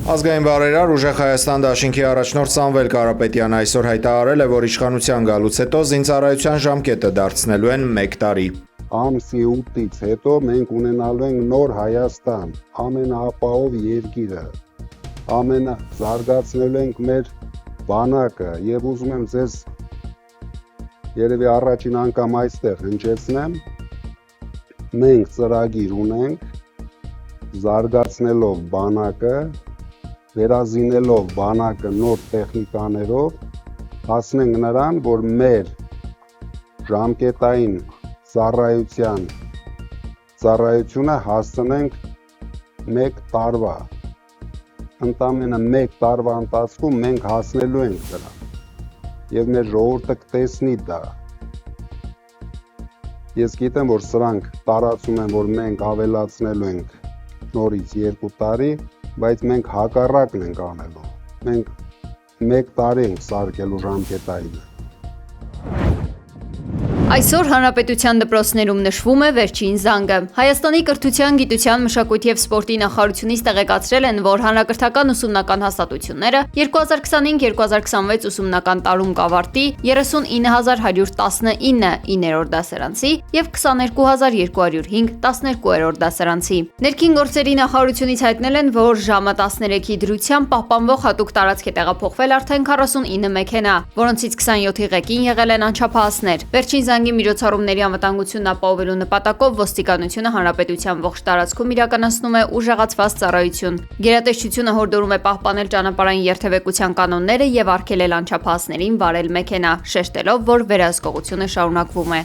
Ազգային բարերար ուժեղ Հայաստան դաշինքի առաջնորդ Սամվել Կարապետյանը այսօր հայտարարել է, որ իշխանության գալուց հետո զինծառայության ժամկետը դարձնելու են 1 տարի։ Ամսի 8-ից հետո մենք ունենալու ենք նոր Հայաստան, ամենաապահով երկիրը, զարգացնելու ենք մեր բանակը եւ ուզում եմ ձեզ երևի առաջին անգամ այստեղ հնչեցնեմ, մենք ծրագիր ունենք զարգացնելով բանակը, վերազինելով բանակը նոր տեխնիկաներով, հասնենք նրան, որ մեր ժամկետային ծառայությունը հասցնենք 1 տարվա։ Ընդամենը 1 տարվա ընթացքում մենք հասնելու ենք դրան։ Եվ մեր ժողովուրդը կտեսնի դա։ Ես գիտեմ, որ սրանք տարածում են, որ մենք ավելացնելու ենք նորից 2 տարի, բայց մենք հակառակն ենք անելու։ Մենք 1 տարի ենք սարքելու ժամկետային։ Այսօր Հանրապետության դպրոցներում նշվում է վերջին զանգը։ Հայաստանի կրթության, գիտության, մշակույթի եւ սպորտի նախարարությունից տեղեկացրել են, որ հանրակրթական ուսումնական հաստատությունները 2025-2026 ուսումնական տարում կավարտի 39119 9-րդ դասարանցի եւ 22205 12-րդ դասարանցի։ Ներքին գործերի նախարարությունից հայտնել են, որ ժամը 13-ի դրությամբ պահպանվող հատուկ տարածք է տեղափոխվել արդեն 49 մեքենա, որոնցից 27-ի ղեկին եղել են անչափահասներ։ Վերջին զանգի միջոցառումների անվտանգությունն ապահովելու նպատակով ոստիկանությունը հանրապետության ողջ տարածքում իրականացնում է ուժեղացված ծառայություն։ Գերատեսչությունը հորդորում է պահպանել ճանապարհային երթևեկության կանոնները եւ արգելել անչափահասներին վարել մեքենա, շեշտելով, որ վերահսկողությունը շարունակվում է։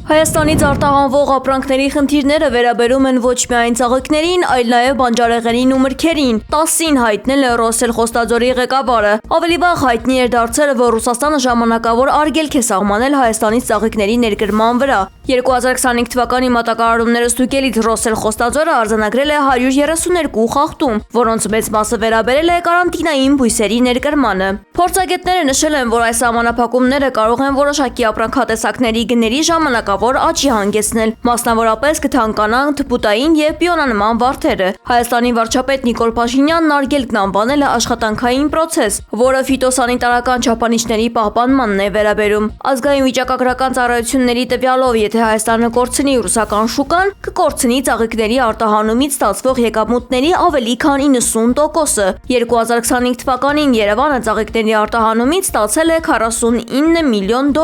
Հայաստանից արտահանվող ապրանքների խնդիրները վերաբերում են ոչ միայն ծաղիկներին, այլ նաև բանջարեղենին ու մրգերին։ 10-ին հայտնել է Ռոսել Խոստաձորի ղեկավարը։ Ավելի վաղ հայտնի էր դարձել, որ Ռուսաստանը ժամանակավոր արգելք է սահմանել Հայաստանից ծաղիկների ներկրման վրա։ 2025 թվականի մատակարարումները ստուգելիս Ռոսել Խոստաձորը արձանագրել է 132 խախտում, որոնց մեծ մասը վերաբերել է կարանտինային բույսերի ներկրմանը։ Փորձագետները նշել են, որ այս սահմանափակումները կարող են որոշակի ապրանքատեսակների գների ժամանակավոր աճի հանգեցնել, մասնավորապես կթանկանան թփուտային եւ պիոնանման վարդերը։ Հայաստանի վարչապետ Նիկոլ Փաշինյանն արգելքն անվանել է աշխատանքային պրոցես, որը ֆիտոսանիտարական չափանիշների պահպանմանն է վերաբերում։ Ազգային վիճակագրական ծառայությունների տվյալով, եթե Հայաստանը կորցնի ռուսական շուկան, կկորցնի ծաղիկների արտահանումից ստացվող եկամուտների ավելի քան 90%-ը։ 2025 թվականին Երևանը ծաղիկների արտահանումից ստացել է $49 միլիոն,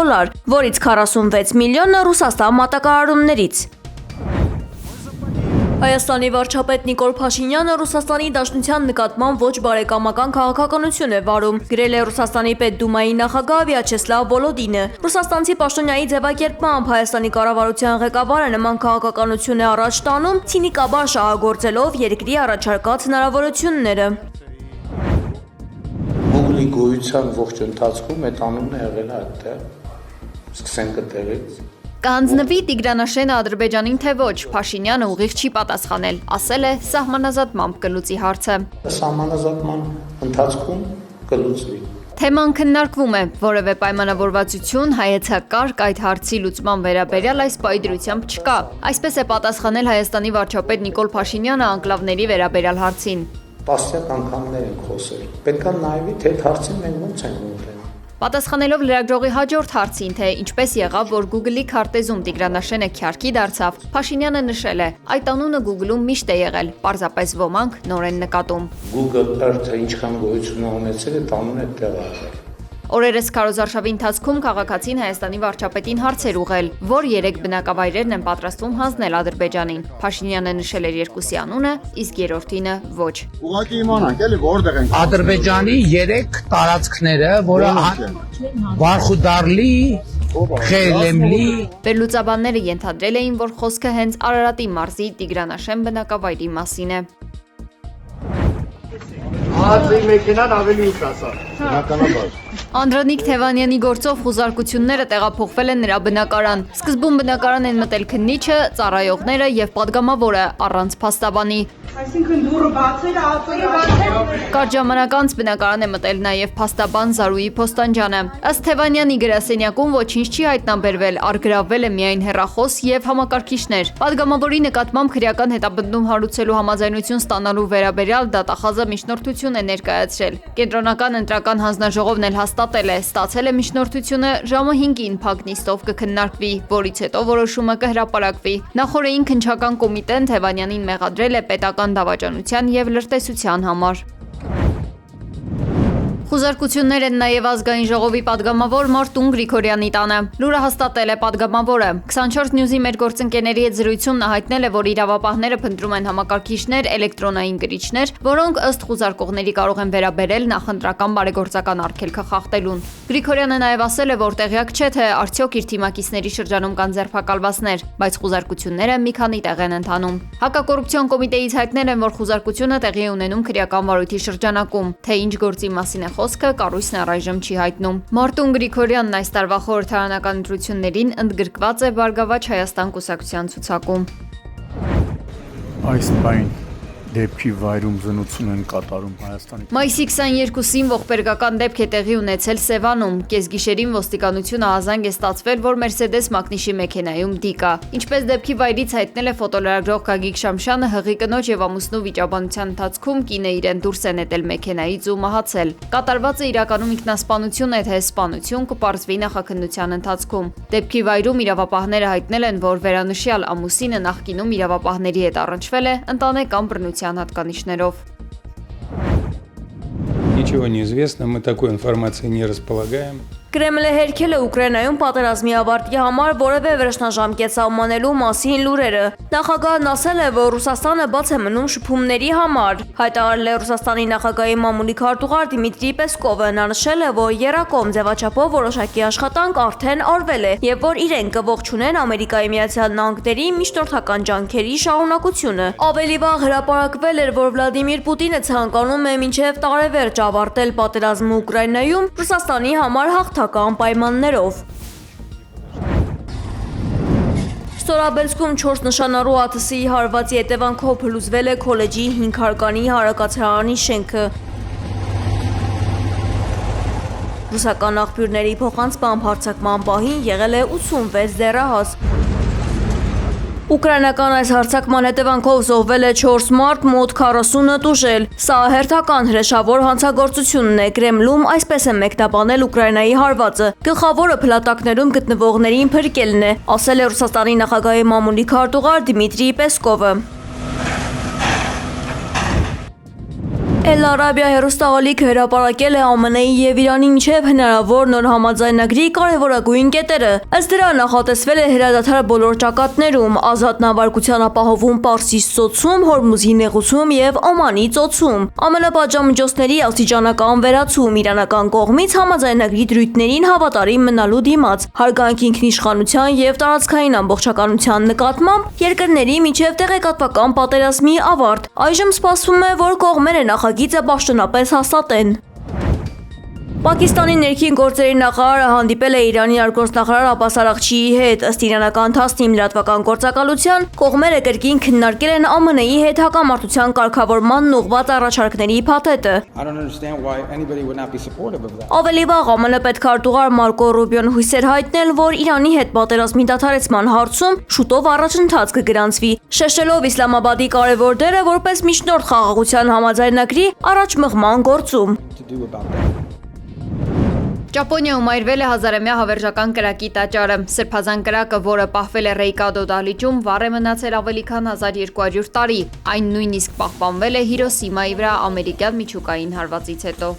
որից 46 միլիոնը Ռուսաստան մատակարարումներից։ Հայաստանի վարչապետ Նիկոլ Փաշինյանը Ռուսաստանի Դաշնության նկատմամբ ոչ բարեկամական քաղաքականություն է վարում, գրել է Ռուսաստանի Պետդումայի նախագահ Վյաչեսլավ Վոլոդինը։ Ռուսաստանցի պաշտոնյայի ձևակերպմամբ Հայաստանի կառավարության ղեկավարը նման քաղաքականություն է առաջ տանում, ցինիկաբար շահագործելով երկրի առաջարկած հնարավորությունները։ Գուգլի գոյության ողջ ընթացքում այդ անունն է եղել այդտեղ։ Սկսենք այդտեղից։ Կհանձնվի Տիգրանաշենը Ադրբեջանին թե ոչ, Փաշինյանը ուղիղ չի պատասխանել, ասել է սահմանազատմամբ կլուծի հարցը։ Սահմանազատման ընթացքում կլուծվի։ Թեման քննարկվում է, որևէ պայմանավորվածություն, հայեցակարգ այդ հարցի լուծման վերաբերյալ այս պայդրությամբ չկա։ Այսպես է պատասխանել Հայաստանի վարչապետ Նիկոլ Փաշինյանը անկլավների վերաբերյալ հարցին։ Տասնյակ անգամներ ենք խոսել։ Պետք է նայվի, թե այդ հարցին մենք ոնց ենք մոտենում։ Պատասխանելով լրագրողի հաջորդ հարցին, թե ինչպես եղավ, որ Google-ի քարտեզում Տիգրանաշենը քյարքի դարձավ, Փաշինյանը նշել է, այդ անունը Google-ում միշտ է եղել, պարզապես ոմանք նոր են նկատում։ Google Earth-ը ինչքան գոյություն ունեցել է, անունը այդտեղ է եղել։ Օրերս քարոզարշավի ընթացքում քաղաքացին Հայաստանի վարչապետին հարցեր ուղղել, որ 3 բնակավայրերն են պատրաստվում հանձնել Ադրբեջանին։ Փաշինյանը նշել էր երկուսի անունը, իսկ երրորդինը ոչ։ Ուղղակի իմանանք, էլի որտեղ ենք։ Ադրբեջանի 3 տարածքները, որը Վարխուդարլի, Խելեմլի Վերլուծաբանները ենթադրել էին, որ խոսքը հենց Արարատի մարզի Տիգրանաշեն բնակավայրի մասին է։ Մահացի մեքենան ավելի ուշ ասա։ Բնականաբար։ Անդրանիկ Թևանյանի գործով խուզարկությունները տեղափոխվել են նրա բնակարան։ Սկզբում բնակարան են մտել քննիչը, ծառայողները եւ падգամավորը առանց փաստաբանի։ Այսինքն դուրը բացել է, ափերը բացել։ Կարճ ժամանակ անց բնակարան է մտել նաև փաստաբան Զարուհի Փոստանջյանը։ Ըստ Թևանյանի գրասենյակում ոչինչ չի հայտնաբերվել, առգրավվել է միայն հեռախոս եւ համակարգիչներ։ Պատգամավորի նկատմամբ քրեական հետապնդում հարուցելու համաձայնություն ստանալու վերաբերյալ դատախազը միջնորդություն է ներկայացրել։ Կենտրոնական ընտրական հանձնաժողովն էլ հաստատել է, ստացել է միջնորդությունը ժամը 5-ին փակ նիստով կքննարկվի, որից հետո որոշումը կհրապարակվի։ Նախորդին քննչական կոմիտեն Թևանյանին մեղադրել է պետական դավաճանության եւ լրտեսության համար։ Խուզարկություններ են նաև ազգային ժողովի падգամավոր Մարտուն Գրիգորյանի տանը։ Լուրը հաստատել է падգամավորը։ 24 News-ի մեր գործընկերների հետ զրույցում նա հայտնել է, որ իրավապահները փնտրում են համակարգիչներ, էլեկտրոնային գրիչներ, որոնք ըստ խուզարկողների կարող են վերաբերել նախընտրական բարեգործական արգելքը խախտելուն։ Գրիգորյանը նաև ասել է, որ տեղյակ չէ, թե արդյոք իր թիմակիցների շրջանում կան ձերբակալվածներ, բայց խուզարկությունները մի քանի տեղ են ընթանում։ Հակակոռուպցիոն կոմիտեից հայտնել են, որ խուզարկությունը տեղի է ունենում քրեական վարույթի շրջանակում, թե ինչ գործի մասին է խոսքը կառույցն առայժմ չի հայտնում։ Մարտուն Գրիգորյանն այս տարվա խորհրդարանական ընտրություններին ընդգրկված է Բարգավաճ Հայաստան կուսակցության ցուցակում։ Այս բան դեպքի վայրում զնուցում են կատարում Հայաստանի։ Մայիսի 22-ին ողբերգական դեպք է տեղի ունեցել Սևանում։ Կեսգիշերին ոստիկանությունը ահազանգ է ստացվել, որ Mercedes Մակնիշի մեքենայում դիկ է։ Ինչպես դեպքի վայրից հայտնել է ֆոտոլրագրող Գագիկ Շամշյանը, հղի կնոջ եւ ամուսնու վիճաբանության ընթացքում կինը իրեն դուրս է նետել մեքենայից ու մահացել։ Կատարվածը իրականում ինքնասպանություն է, թե սպանություն կպարզվի նախաքննության ընթացքում։ Դեպքի վայրում իրավապահները հայտնել են, որ վերանշյալ ամուսինը նախկինում իրավապահների հետ առնչվել է ընտանեկան բռնության հատկանիշներով։ Ничего не известно, мы такой информацией не располагаем. Կրեմլը հերքել է Ուկրաինայում պատերազմի ավարտի համար որևէ վերջնաժամկետ սահմանելու մասին լուրերը։ Նախագահն ասել է, որ Ռուսաստանը բաց է մնում շփումների համար։ Հայտարարել է Ռուսաստանի նախագահի մամուլի քարտուղար Դիմիտրի Պեսկովը։ Նա նշել է, որ երակոմ ձևաչափով որոշակի աշխատանք արդեն արվել է եւ որ իրենք կողջունեն Ամերիկայի Միացյալ Նահանգների միջնորդական ջանքերի շարունակությունը։ Ավելի վաղ հրապարակվել էր, որ Վլադիմիր Պուտինը ցանկանում է մինչև տարեվերջ ավարտել պատերազմը Ուկրաինայում Ռուսաստանի համար հաղթական պայմաններով։ Ստորաբելսկում 4 նշանառու ԱԹՍ-ի հարվածի հետևանքով փլուզվել է քոլեջի 5 հարկանի հարակացարանի շենքը։ Ռուսական աղբյուրների փոխանցմամբ հարձակման պահին եղել է 86 դեռահաս։ Ուկրաինական այս հարձակման հետևանքով զոհվել է 4 մարդ, մոտ 40-ը տուժել։ Սա հերթական հրեշավոր հանցագործությունն է։ Կրեմլում այսպես է մեկնաբանել Ուկրաինայի հարվածը։ Գլխավորը փլատակներում գտնվողներին փրկելն է, ասել է Ռուսաստանի նախագահի մամուլի քարտուղար Դիմիտրի Պեսկովը։ Էլ Արաբիա հեռուստաալիքը հրապարակել է ԱՄՆ-ի եւ Իրանի միջև հնարավոր նոր համաձայնագրի կարևորագույն կետերը։ Ըստ դրա նախատեսվել է հրադադար բոլոր ճակատներում, ազատ նավարկության ապահովում Պարսից ծոցում, Հորմուզի նեղուցում եւ Օմանի ծոցում։ ԱՄՆ պատժամիջոցների աստիճանական վերացում իրանական կողմից համաձայնագրի դրույթներին հավատարիմ մնալու դիմաց, հարգանք ինքնիշխանության եւ տարածքային ամբողջականության նկատմամբ երկրների միջև տեղեկատվական պատերազմի ավարտ։ Այժմ սպասվում է, որ կողմերը նախագիծը պաշտոնապես հաստատեն։ Պակիստանի ներքին գործերի նախարարը հանդիպել է Իրանի արտգործնախարար Աբբաս Արաղչիի հետ։ Ըստ իրանական TASS-ի լրատվական գործակալության, կողմերը կրկին քննարկել են ԱՄՆ-ի հետ հակամարտության կարգավորմանն ուղղված առաջարկների փաթեթը։ Ավելի վաղ ԱՄՆ պետքարտուղար Մարկո Ռուբիոն հույս էր հայտնել, որ Իրանի հետ պատերազմի դադարեցման հարցում շուտով առաջընթաց կգրանցվի, շեշտելով Իսլամաբադի կարևոր դերը որպես միջնորդ խաղաղության համաձայնագրի առաջ մղման գործում։ Ճապոնիայում այրվել է 1000-ամյա հավերժական կրակի տաճարը։ Սրբազան կրակը, որը պահվել է Ռեյկադո դահլիճում, վառ է մնացել ավելի քան 1200 տարի։ Այն նույնիսկ պահպանվել է Հիրոսիմայի վրա ամերիկյան միջուկային հարվածից հետո։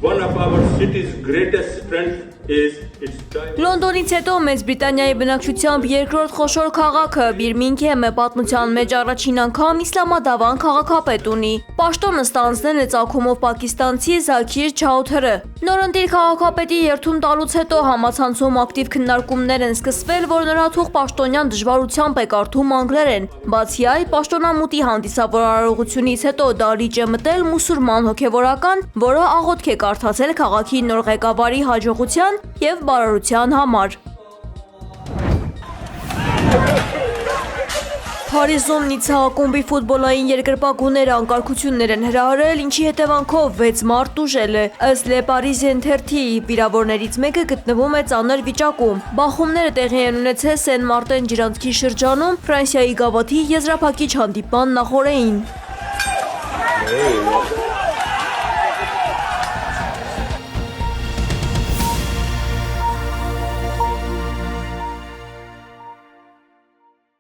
one of our city's greatest strengths is its diversity. Լոնդոնից հետո Մեծ Բրիտանիայի բնակչությամբ երկրորդ խոշոր քաղաքը Բիրմինգհեմը պատմության մեջ առաջին անգամ իսլամադավան քաղաքապետ ունի։ Պաշտոնը ստանձնել է ծագումով պակիստանցի Զաքիր Չաութերը։ Նորընտիր քաղաքապետի երթում տալուց հետո համացանցում ակտիվ քննարկումներ են սկսվել, որ նրաթուղ պաշտոնյան դժվարությամբ է կարդում անգլերեն։ Բացի այդ, պաշտոնամուտի հանդիսավոր արարողությունից հետո դահլիճ է մտել մուսուլման հոգևորական, որը աղոթք է կարդացել քաղաքի նոր ղեկավարի հաջողության և բարօրության համար։ Փարիզում Նիցցա ակումբի ֆուտբոլային երկրպագուները անկարգություններ են հրահրել, ինչի հետևանքով 6 մարդ տուժել է։ Ըստ Le Parisien թերթի, վիրավորներից մեկը գտնվում է ծանր վիճակում։ Բախումները տեղի են ունեցել Սեն Մարտեն ջրանցքի շրջանում Ֆրանսիայի գավաթի եզրափակիչ հանդիպման նախօրեին։